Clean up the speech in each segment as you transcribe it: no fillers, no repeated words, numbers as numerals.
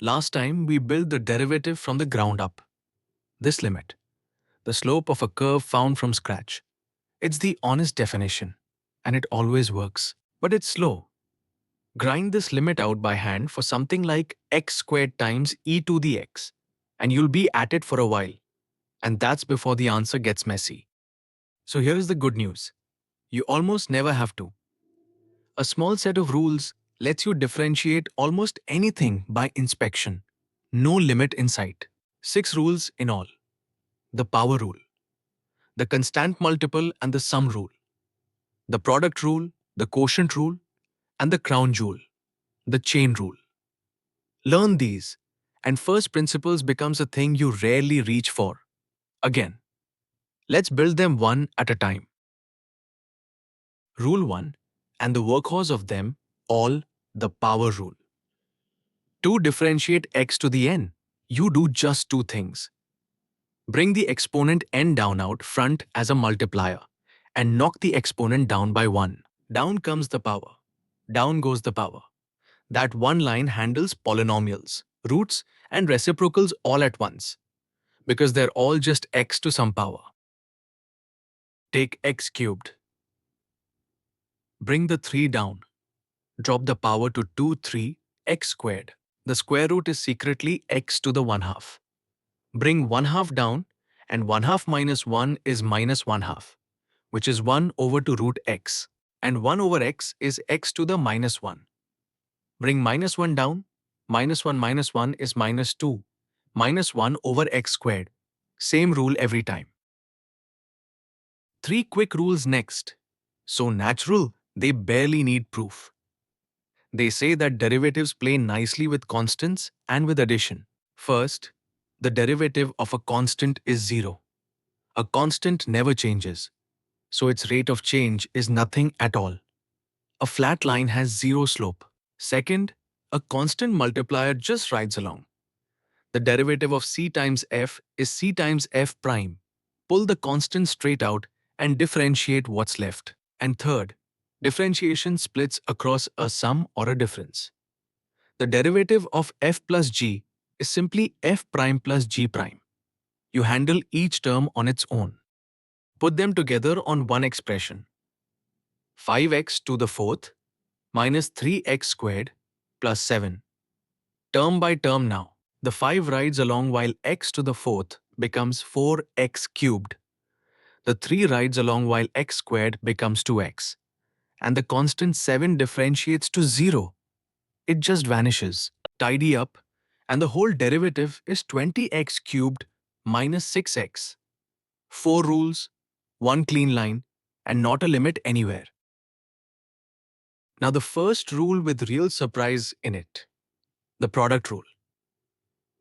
Last time we built the derivative from the ground up. This limit, the slope of a curve found from scratch. It's the honest definition, and it always works. But it's slow. Grind this limit out by hand for something like x squared times e to the x, and you'll be at it for a while. And that's before the answer gets messy. So here's the good news. You almost never have to. A small set of rules lets you differentiate almost anything by inspection. No limit in sight. 6 rules in all. The power rule, the constant multiple and the sum rule, the product rule, the quotient rule, and the crown jewel, the chain rule. Learn these, and first principles becomes a thing you rarely reach for. Again, let's build them one at a time. Rule 1, and the workhorse of them all, the power rule. To differentiate x to the n, you do just two things. Bring the exponent n down out front as a multiplier and knock the exponent down by 1. Down comes the power. Down goes the power. That one line handles polynomials, roots, and reciprocals all at once, because they're all just x to some power. Take x cubed. Bring the 3 down. Drop the power to 2, 3, x squared. The square root is secretly x to the 1 half. Bring 1 half down, and 1 half minus 1 is minus 1 half, which is 1 over to root x, and 1 over x is x to the minus 1. Bring minus 1 down, minus 1 is minus 2, minus 1 over x squared. Same rule every time. 3 quick rules next. So natural, they barely need proof. They say that derivatives play nicely with constants and with addition. First, the derivative of a constant is 0. A constant never changes, so its rate of change is nothing at all. A flat line has 0 slope. Second, a constant multiplier just rides along. The derivative of c times f is c times f prime. Pull the constant straight out and differentiate what's left. And third, differentiation splits across a sum or a difference. The derivative of f plus g is simply f prime plus g prime. You handle each term on its own. Put them together on one expression. 5x to the 4th minus 3x squared plus 7. Term by term now. The 5 rides along while x to the 4th becomes 4x cubed. The 3 rides along while x squared becomes 2x. And the constant 7 differentiates to 0. It just vanishes. Tidy up, and the whole derivative is 20x cubed minus 6x. 4 rules, 1 clean line, and not a limit anywhere. Now the first rule with real surprise in it, the product rule.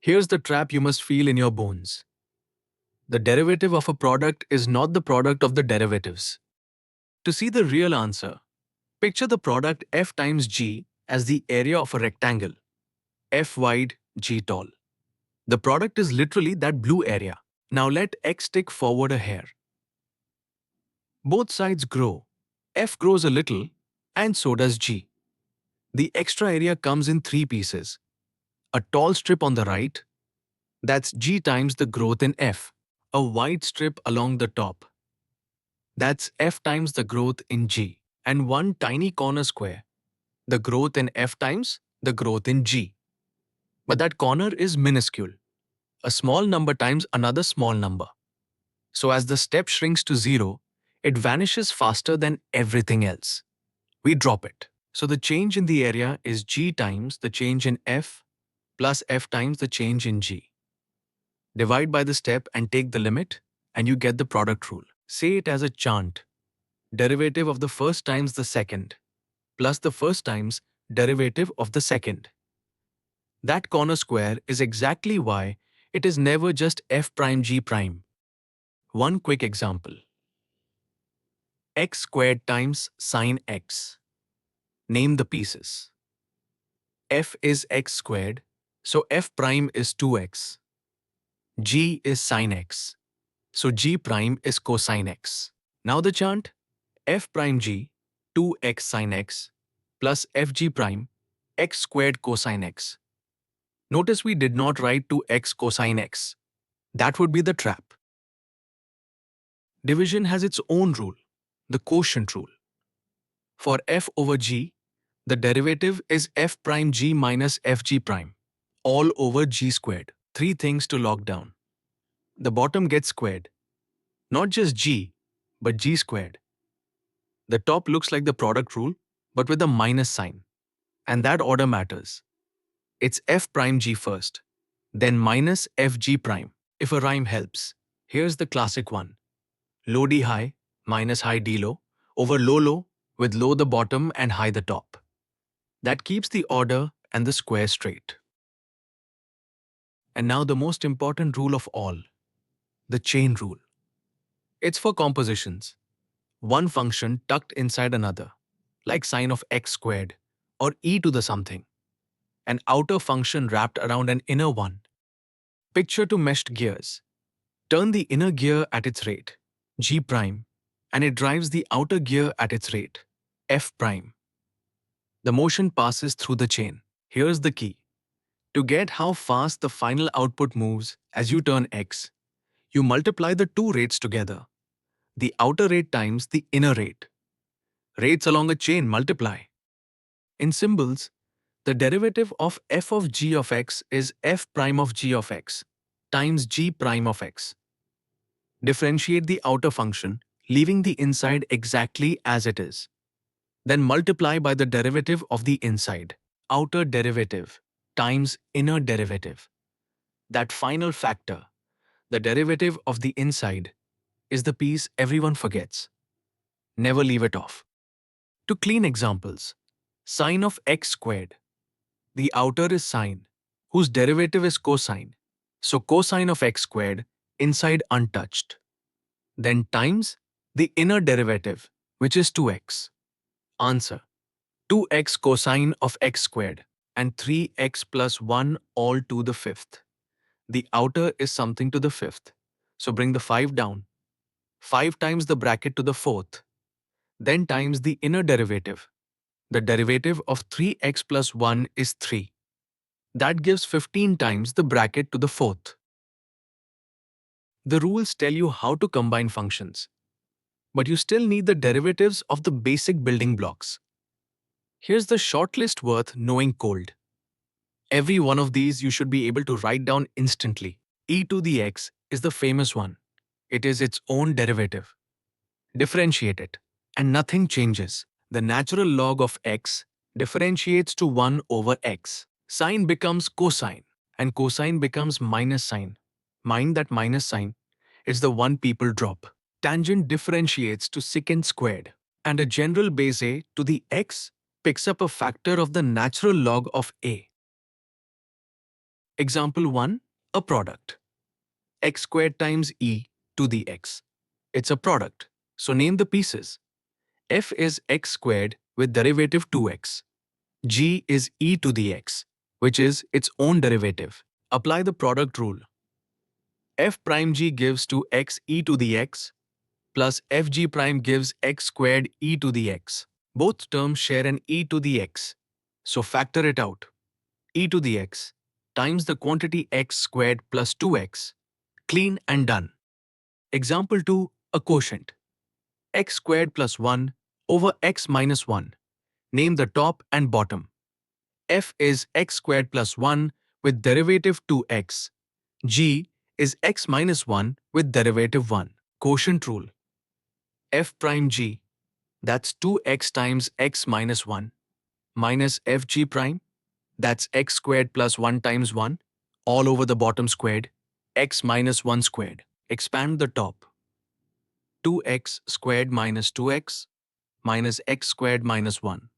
Here's the trap you must feel in your bones. The derivative of a product is not the product of the derivatives. To see the real answer, picture the product f times g as the area of a rectangle, f wide, g tall. The product is literally that blue area. Now let x tick forward a hair. Both sides grow. F grows a little, and so does g. The extra area comes in 3 pieces. A tall strip on the right, that's g times the growth in f. A wide strip along the top, that's f times the growth in g. And one tiny corner square, the growth in f times the growth in g. But that corner is minuscule, a small number times another small number. So as the step shrinks to 0, it vanishes faster than everything else. We drop it. So the change in the area is g times the change in f plus f times the change in g. Divide by the step and take the limit, and you get the product rule. Say it as a chant. Derivative of the first times the second, plus the first times derivative of the second. That corner square is exactly why it is never just f prime g prime. One quick example. X squared times sine x. Name the pieces. F is x squared, so f prime is 2x. G is sine x, so g prime is cosine x. Now the chant, f prime g, 2x sine x, plus fg prime, x squared cosine x. Notice we did not write 2x cosine x. That would be the trap. Division has its own rule, the quotient rule. For f over g, the derivative is f prime g minus fg prime, all over g squared. Three things to lock down. The bottom gets squared, not just g, but g squared. The top looks like the product rule, but with a minus sign. And that order matters. It's f prime g first, then minus fg prime, if a rhyme helps. Here's the classic one. Low d high minus high d low over low low with low the bottom and high the top. That keeps the order and the square straight. And now the most important rule of all, the chain rule. It's for compositions. One function tucked inside another, like sine of x squared or e to the something. An outer function wrapped around an inner one. Picture two meshed gears. Turn the inner gear at its rate, g prime, and it drives the outer gear at its rate, f prime. The motion passes through the chain. Here's the key. To get how fast the final output moves as you turn x, you multiply the two rates together. The outer rate times the inner rate. Rates along a chain multiply. In symbols, the derivative of f of g of x is f prime of g of x times g prime of x. Differentiate the outer function, leaving the inside exactly as it is. Then multiply by the derivative of the inside, outer derivative, times inner derivative. That final factor, the derivative of the inside, is the piece everyone forgets. Never leave it off. To clean examples, sine of x squared. The outer is sine, whose derivative is cosine. So cosine of x squared, inside untouched. Then times the inner derivative, which is 2x. Answer: 2x cosine of x squared and 3x plus 1 all to the fifth. The outer is something to the fifth. So bring the 5 down. 5 times the bracket to the fourth. Then times the inner derivative. The derivative of 3x plus 1 is 3. That gives 15 times the bracket to the fourth. The rules tell you how to combine functions, but you still need the derivatives of the basic building blocks. Here's the short list worth knowing cold. Every one of these you should be able to write down instantly. E to the x is the famous one. It is its own derivative. Differentiate it, and nothing changes. The natural log of x differentiates to 1 over x. Sine becomes cosine, and cosine becomes minus sine. Mind that minus sign. It's the one people drop. Tangent differentiates to secant squared, and a general base a to the x picks up a factor of the natural log of a. Example 1. A product. X squared times e to the x. It's a product, so name the pieces. F is x squared with derivative 2x. G is e to the x, which is its own derivative. Apply the product rule. F prime g gives to x e to the x plus fg prime gives x squared e to the x. Both terms share an e to the x, so factor it out. E to the x times the quantity x squared plus 2x. Clean and done. Example 2. A quotient. X squared plus 1 over x minus 1. Name the top and bottom. F is x squared plus 1 with derivative 2x. G is x minus 1 with derivative 1. Quotient rule. F prime g, that's 2x times x minus 1, minus fg prime, that's x squared plus 1 times 1, all over the bottom squared, x minus 1 squared. Expand the top. 2x squared minus 2x minus x squared minus 1.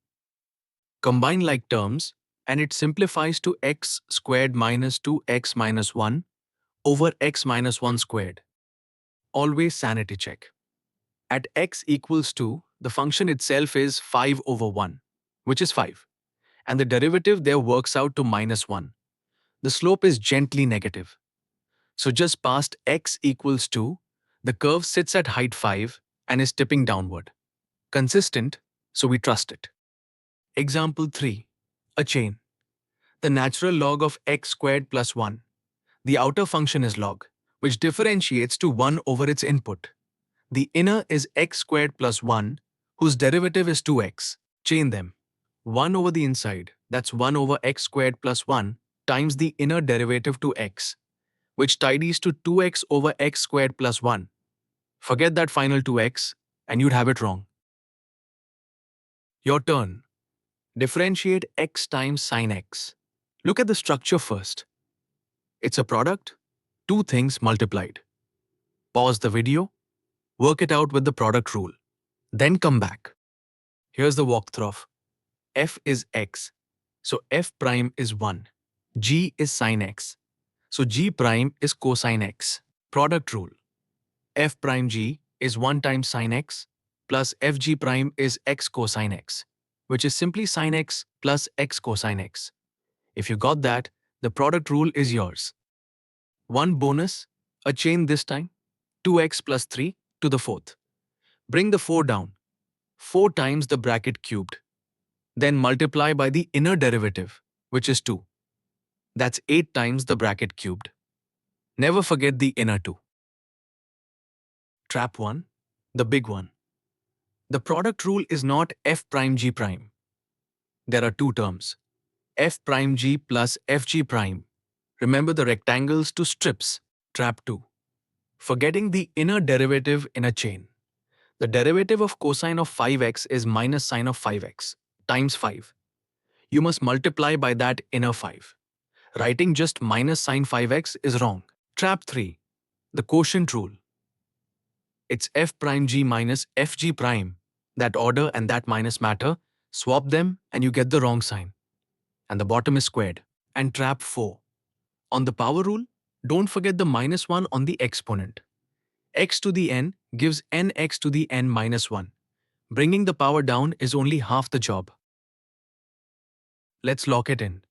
Combine like terms, and it simplifies to x squared minus 2x minus 1 over x minus 1 squared. Always sanity check. At x equals 2, the function itself is 5 over 1, which is 5, and the derivative there works out to minus 1. The slope is gently negative. So just past x equals 2, the curve sits at height 5 and is tipping downward. Consistent, so we trust it. Example 3. A chain. the natural log of x squared plus 1. The outer function is log, which differentiates to 1 over its input. The inner is x squared plus 1, whose derivative is 2x. Chain them. 1 over the inside, that's 1 over x squared plus 1, times the inner derivative to x, which tidies to 2x over x squared plus 1. Forget that final 2x, and you'd have it wrong. Your turn. Differentiate x times sine x. Look at the structure first. It's a product, two things multiplied. Pause the video, work it out with the product rule. Then come back. Here's the walkthrough. F is x, so f prime is 1. G is sine x, so g prime is cosine x. Product rule. F prime g is 1 times sine x plus fg prime is x cosine x, which is simply sine x plus x cosine x. If you got that, the product rule is yours. One bonus, a chain this time, 2x plus 3 to the fourth. Bring the 4 down, 4 times the bracket cubed. Then multiply by the inner derivative, which is 2. That's 8 times the bracket cubed. Never forget the inner 2. Trap 1, the big one. The product rule is not f prime g prime. There are two terms, f prime g plus fg prime. Remember the rectangles to strips. Trap 2. Forgetting the inner derivative in a chain. The derivative of cosine of 5x is minus sine of 5x times 5. You must multiply by that inner 5. Writing just minus sine 5x is wrong. Trap 3. The quotient rule. It's f prime g minus fg prime. That order and that minus matter. Swap them and you get the wrong sign. And the bottom is squared. And trap 4. On the power rule, don't forget the minus 1 on the exponent. X to the n gives nx to the n minus 1. Bringing the power down is only half the job. Let's lock it in.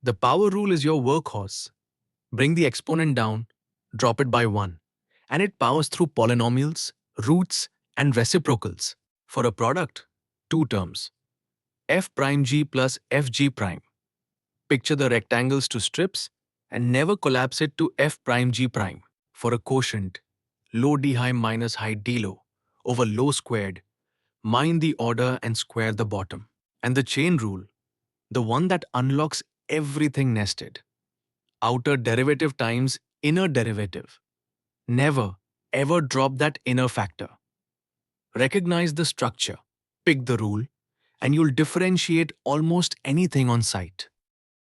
The power rule is your workhorse. Bring the exponent down, drop it by 1, and it powers through polynomials, roots, and reciprocals. For a product, two terms, f prime g plus fg prime. Picture the rectangles to strips and never collapse it to f prime g prime. For a quotient, low d high minus high d low over low squared, mind the order and square the bottom. And the chain rule, the one that unlocks everything nested. Outer derivative times inner derivative. Never, ever drop that inner factor. Recognize the structure, pick the rule, and you'll differentiate almost anything on sight.